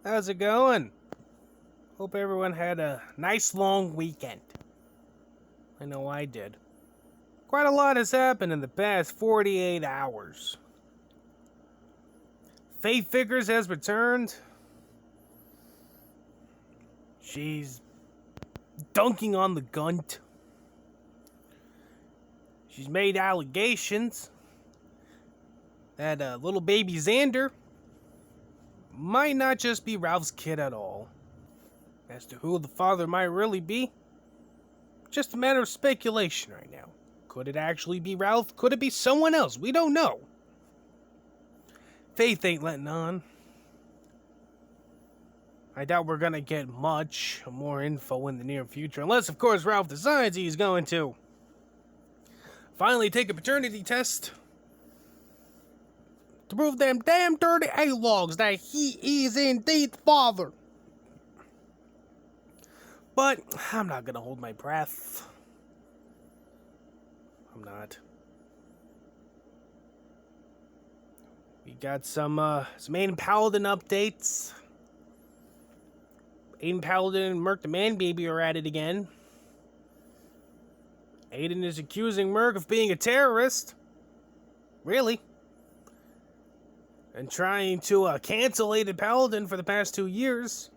How's it going? Hope everyone had a nice long weekend. I know I did. Quite a lot has happened in the past 48 hours. Faith Figures has returned. She's dunking on the gunt. She's made allegations that little baby Xander might not just be Ralph's kid at all. As to who the father might really be, just a matter of speculation right now. Could it actually be Ralph? Could it be someone else? We don't know. Faith ain't letting on. I doubt we're gonna get much more info in the near future, unless, of course, Ralph decides he's going to finally take a paternity test to prove them damn dirty A-logs that he is indeed the father. But I'm not gonna hold my breath. I'm not. We got some Aiden Paladin updates. Aiden Paladin and Merc the Man Baby are at it again. Aiden is accusing Merc of being a terrorist. Really? And trying to cancel Aiden Paladin for the past 2 years.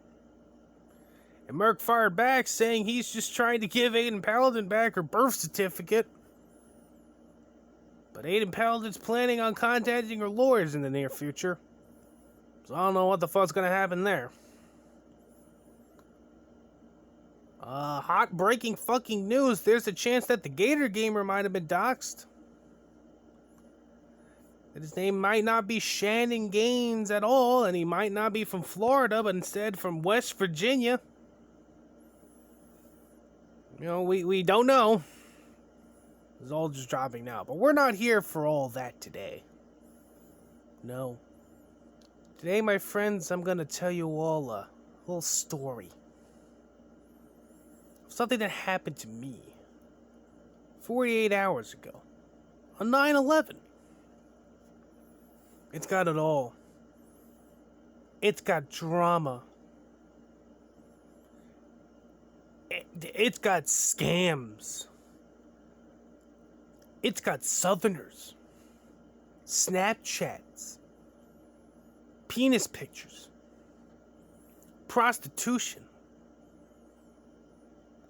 And Merc fired back saying he's just trying to give Aiden Paladin back her birth certificate. But Aiden Paladin's planning on contacting her lawyers in the near future. So I don't know what the fuck's gonna happen there. Hot breaking fucking news. There's a chance that the Gator Gamer might have been doxxed. That his name might not be Shannon Gaines at all, and he might not be from Florida, but instead from West Virginia. You know, we don't know. It's all just dropping now. But we're not here for all that today. No. Today, my friends, I'm going to tell you all a little story. Something that happened to me 48 hours ago on 9/11. It's got it all. It's got drama. It's got scams. It's got Southerners, Snapchats, penis pictures, prostitution,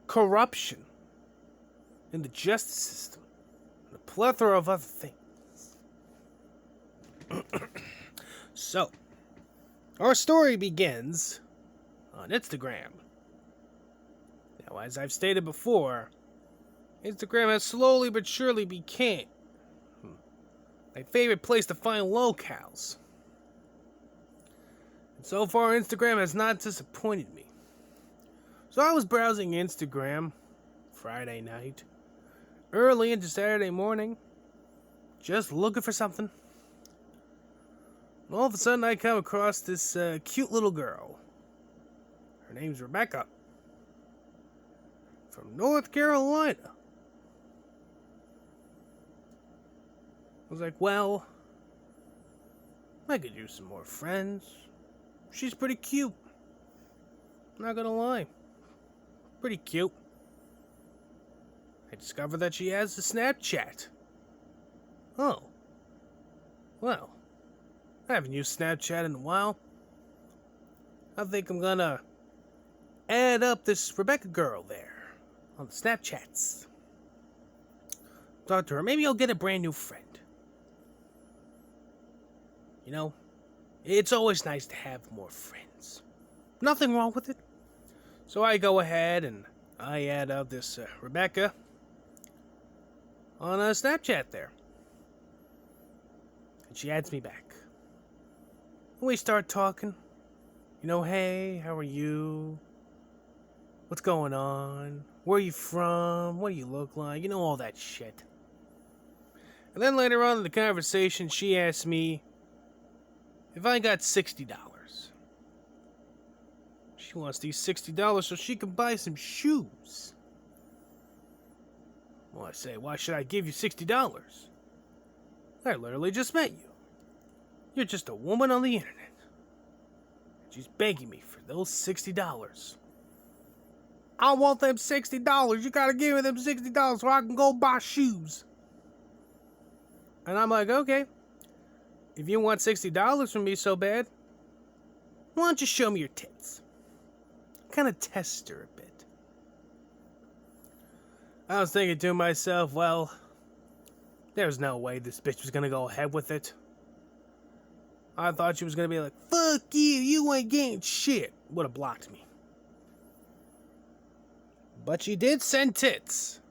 corruption in the justice system, and a plethora of other things. So, our story begins on Instagram. Now, as I've stated before, Instagram has slowly but surely become my favorite place to find locales. And so far, Instagram has not disappointed me. So I was browsing Instagram Friday night, early into Saturday morning, just looking for something. And all of a sudden, I come across this cute little girl. Her name's Rebecca, from North Carolina. I was like, well, I could use some more friends. She's pretty cute. Not gonna lie. Pretty cute. I discovered that she has a Snapchat. Oh. Well, I haven't used Snapchat in a while. I think I'm gonna add up this Rebecca girl there on the Snapchats. Talk to her. Maybe I'll get a brand new friend. You know, it's always nice to have more friends. Nothing wrong with it. So I go ahead and I add up this Rebecca on a Snapchat there. And she adds me back. And we start talking. You know, hey, how are you? What's going on? Where are you from? What do you look like? You know, all that shit. And then later on in the conversation, she asks me if I got $60. She wants these $60 so she can buy some shoes. Well, I say, why should I give you $60? I literally just met you. You're just a woman on the internet. She's begging me for those $60. I want them $60. You gotta give me them $60 so I can go buy shoes. And I'm like, okay. If you want $60 from me so bad, why don't you show me your tits? Kind of test her a bit. I was thinking to myself, well, there's no way this bitch was gonna go ahead with it. I thought she was gonna be like, fuck you, you ain't getting shit. Would have blocked me. But she did send tits.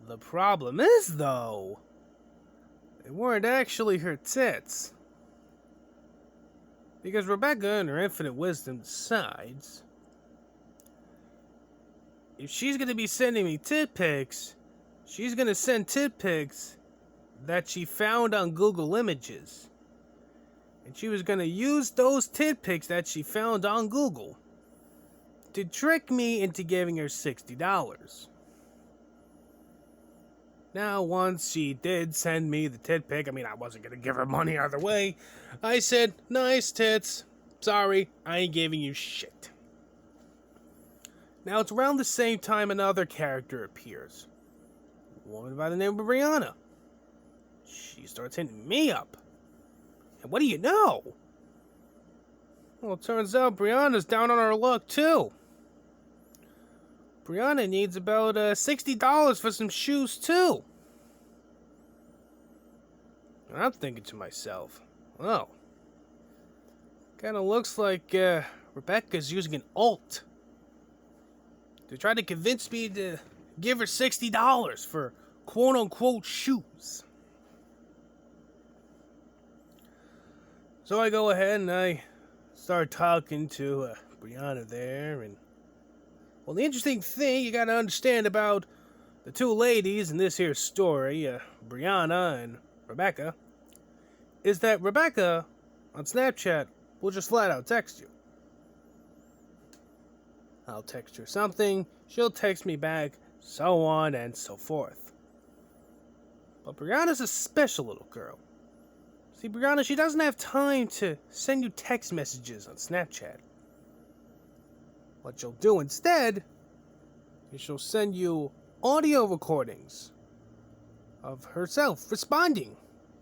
The problem is, though, they weren't actually her tits. Because Rebecca, in her infinite wisdom, decides if she's going to be sending me tit pics, she's going to send tit pics that she found on Google Images. And she was going to use those tit pics that she found on Google to trick me into giving her $60. Now, once she did send me the tit pic, I mean, I wasn't going to give her money either way. I said, nice tits. Sorry, I ain't giving you shit. Now, it's around the same time another character appears. A woman by the name of Brianna. She starts hitting me up. And what do you know? Well, it turns out Brianna's down on her luck, too. Brianna needs about $60 for some shoes, too. And I'm thinking to myself, oh, kind of looks like Rebecca's using an alt to try to convince me to give her $60 for quote-unquote shoes. So I go ahead and I start talking to Brianna there, and well, the interesting thing you gotta understand about the two ladies in this here story, Brianna and Rebecca, is that Rebecca on Snapchat will just flat out text you. I'll text her something, she'll text me back, so on and so forth. But Brianna's a special little girl. See, Brianna, she doesn't have time to send you text messages on Snapchat. What she'll do instead is she'll send you audio recordings of herself responding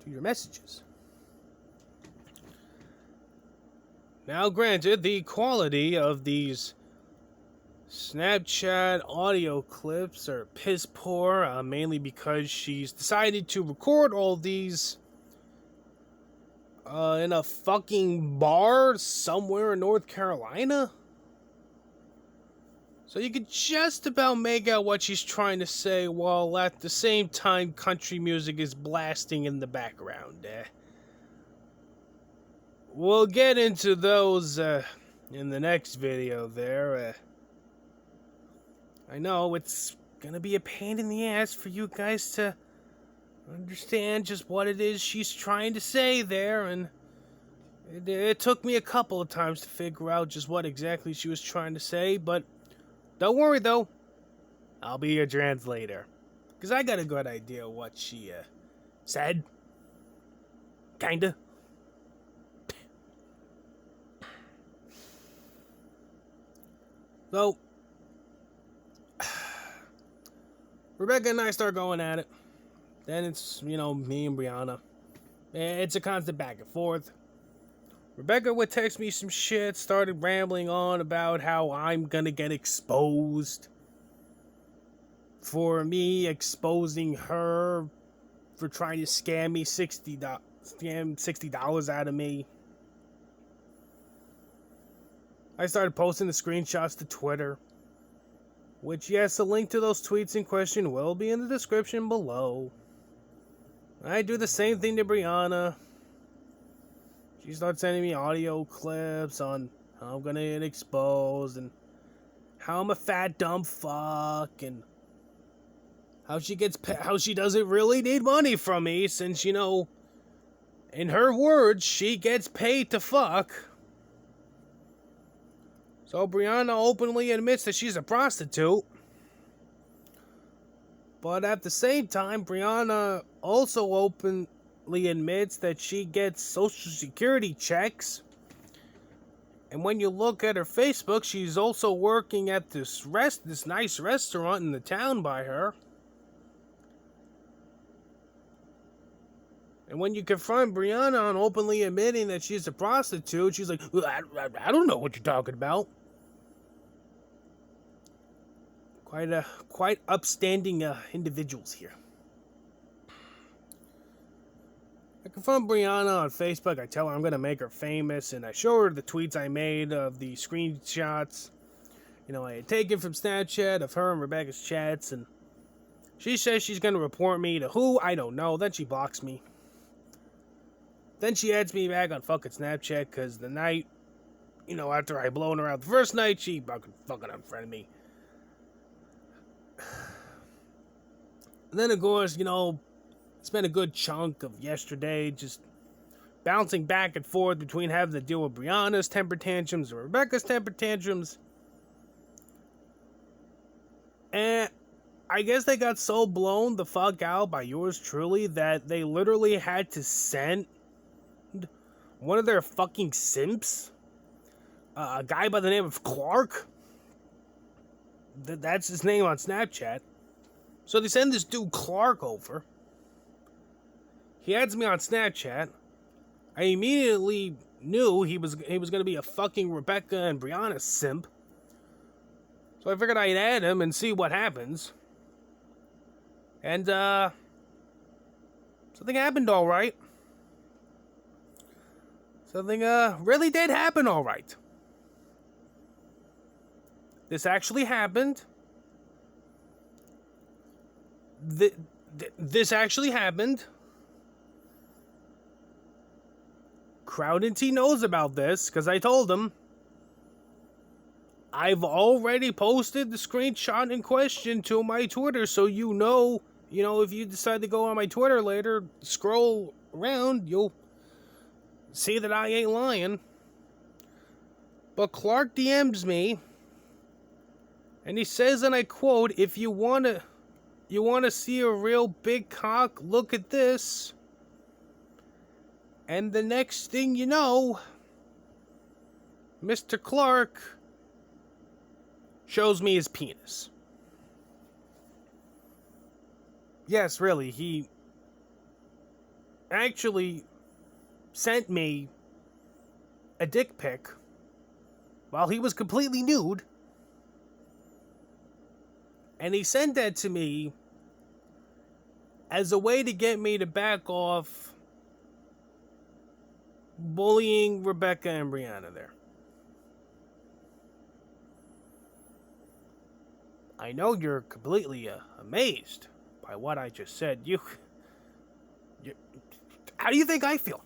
to your messages. Now, granted, the quality of these Snapchat audio clips are piss poor, mainly because she's decided to record all these in a fucking bar somewhere in North Carolina. So you could just about make out what she's trying to say, while at the same time country music is blasting in the background. We'll get into those in the next video there. I know it's gonna be a pain in the ass for you guys to understand just what it is she's trying to say there, and it took me a couple of times to figure out just what exactly she was trying to say, but don't worry though, I'll be your translator, because I got a good idea what she said. Kinda. So, Rebecca and I start going at it. Then it's, me and Brianna. It's a constant back and forth. Rebecca would text me some shit, started rambling on about how I'm gonna get exposed for me exposing her for trying to scam me $60 out of me. I started posting the screenshots to Twitter, which, yes, a link to those tweets in question will be in the description below. I do the same thing to Brianna. She starts sending me audio clips on how I'm gonna get exposed and how I'm a fat dumb fuck and how she doesn't really need money from me since, in her words, she gets paid to fuck. So Brianna openly admits that she's a prostitute. But at the same time, Brianna also openly admits that she gets Social Security checks And when you look at her Facebook, she's also working at this nice restaurant in the town by her. And when you confront Brianna on openly admitting that she's a prostitute, she's like, I don't know what you're talking about. Quite upstanding individuals here. I confront Brianna on Facebook. I tell her I'm going to make her famous, and I show her the tweets I made of the screenshots, I had taken from Snapchat of her and Rebecca's chats, and she says she's going to report me to who? I don't know. Then she blocks me. Then she adds me back on fucking Snapchat, because the night, after I blown her out the first night, she fucking unfriended me. And then, of course, spent a good chunk of yesterday just bouncing back and forth between having to deal with Brianna's temper tantrums and Rebecca's temper tantrums. And I guess they got so blown the fuck out by yours truly that they literally had to send one of their fucking simps, a guy by the name of Clark. That's his name on Snapchat. So they send this dude Clark over. He adds me on Snapchat. I immediately knew he was going to be a fucking Rebecca and Brianna simp. So I figured I'd add him and see what happens. And something happened all right. Something really did happen all right. This actually happened. This actually happened. Crowd&T knows about this, because I told him. I've already posted the screenshot in question to my Twitter, so if you decide to go on my Twitter later, scroll around, you'll see that I ain't lying. But Clark DMs me, and he says, and I quote, if you want to see a real big cock, look at this. And the next thing you know, Mr. Clark shows me his penis. Yes, really, he actually sent me a dick pic while he was completely nude. And he sent that to me as a way to get me to back off bullying Rebecca and Brianna there. I know you're completely amazed by what I just said. How do you think I feel?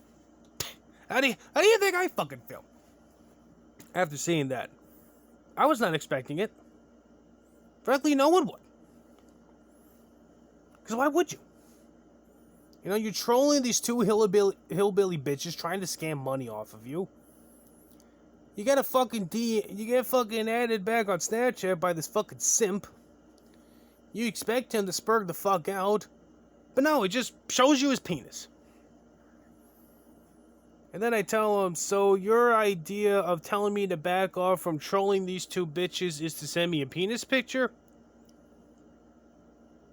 How do you think I fucking feel? After seeing that, I was not expecting it. Frankly, no one would. Because why would you? You're trolling these two hillbilly bitches trying to scam money off of you. You get fucking added back on Snapchat by this fucking simp. You expect him to spurg the fuck out. But no, it just shows you his penis. And then I tell him, so your idea of telling me to back off from trolling these two bitches is to send me a penis picture?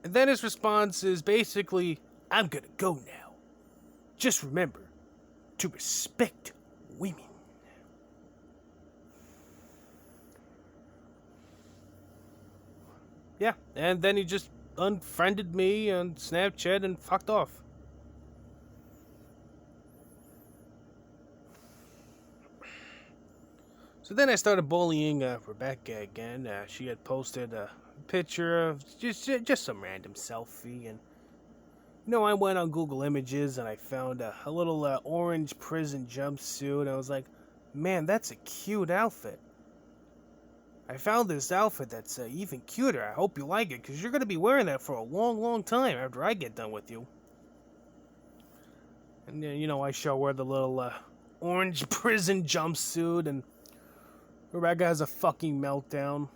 And then his response is basically, I'm gonna go now. Just remember to respect women. Yeah, and then he just unfriended me on Snapchat and fucked off. So then I started bullying Rebecca again. She had posted a picture of just some random selfie, and I went on Google Images and I found a little orange prison jumpsuit. I was like, man, that's a cute outfit. I found this outfit that's even cuter. I hope you like it, because you're going to be wearing that for a long, long time after I get done with you. And then, I show her the little orange prison jumpsuit, and Rebecca has a fucking meltdown.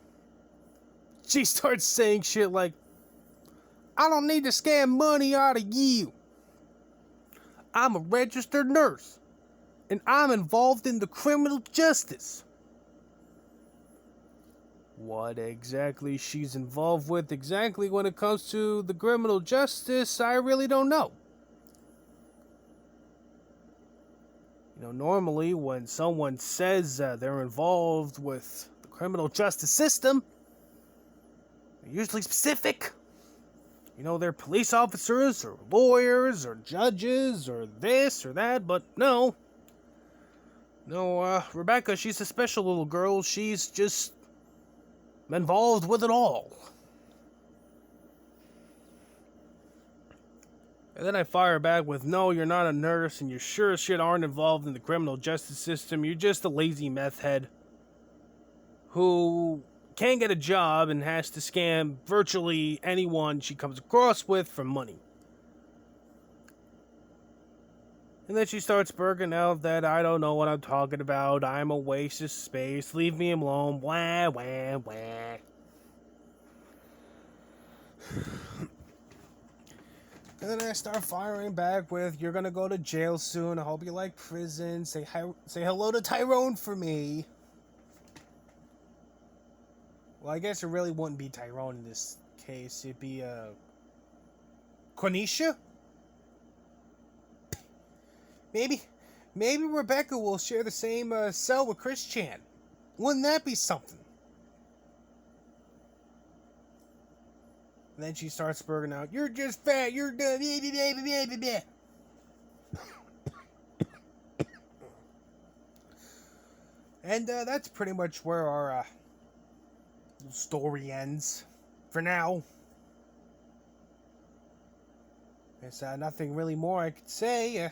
She starts saying shit like, I don't need to scam money out of you. I'm a registered nurse, and I'm involved in the criminal justice. What exactly she's involved with exactly when it comes to the criminal justice, I really don't know. You know, normally when someone says they're involved with the criminal justice system, they're usually specific. You know, they're police officers or lawyers or judges or this or that, but no. No, Rebecca, she's a special little girl. She's just involved with it all. And then I fire back with, no, you're not a nurse, and you sure as shit aren't involved in the criminal justice system. You're just a lazy meth head who can't get a job and has to scam virtually anyone she comes across with for money. And then she starts burking out that I don't know what I'm talking about, I'm a waste of space, leave me alone, wah, wah, wah. And then I start firing back with, you're gonna go to jail soon, I hope you like prison, say hello to Tyrone for me. Well, I guess it really wouldn't be Tyrone in this case, it'd be, Quenisha? Maybe Rebecca will share the same, cell with Chris Chan. Wouldn't that be something? And then she starts spurting out, you're just fat, you're done, and that's pretty much where our story ends for now. There's nothing really more I could say.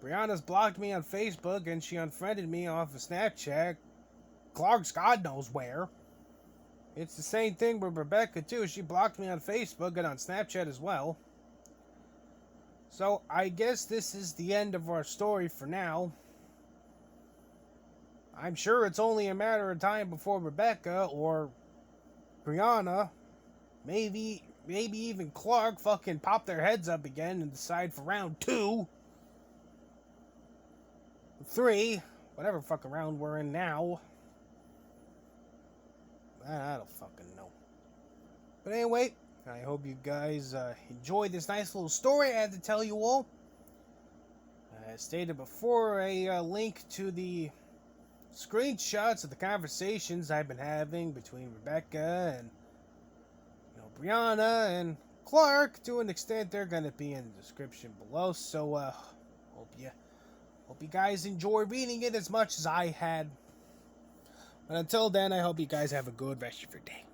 Brianna's blocked me on Facebook and she unfriended me off of Snapchat. Clark's God knows where. It's the same thing with Rebecca too. She blocked me on Facebook and on Snapchat as well. So I guess this is the end of our story for now. I'm sure it's only a matter of time before Rebecca or Brianna, maybe even Clark fucking pop their heads up again and decide for round 2, 3, whatever fucking round we're in now. I don't fucking know. But anyway, I hope you guys enjoyed this nice little story I had to tell you all. As stated before, a link to the screenshots of the conversations I've been having between Rebecca and Brianna and Clark, to an extent, they're gonna be in the description below. So hope you guys enjoy reading it as much as I had. But until then, I hope you guys have a good rest of your day.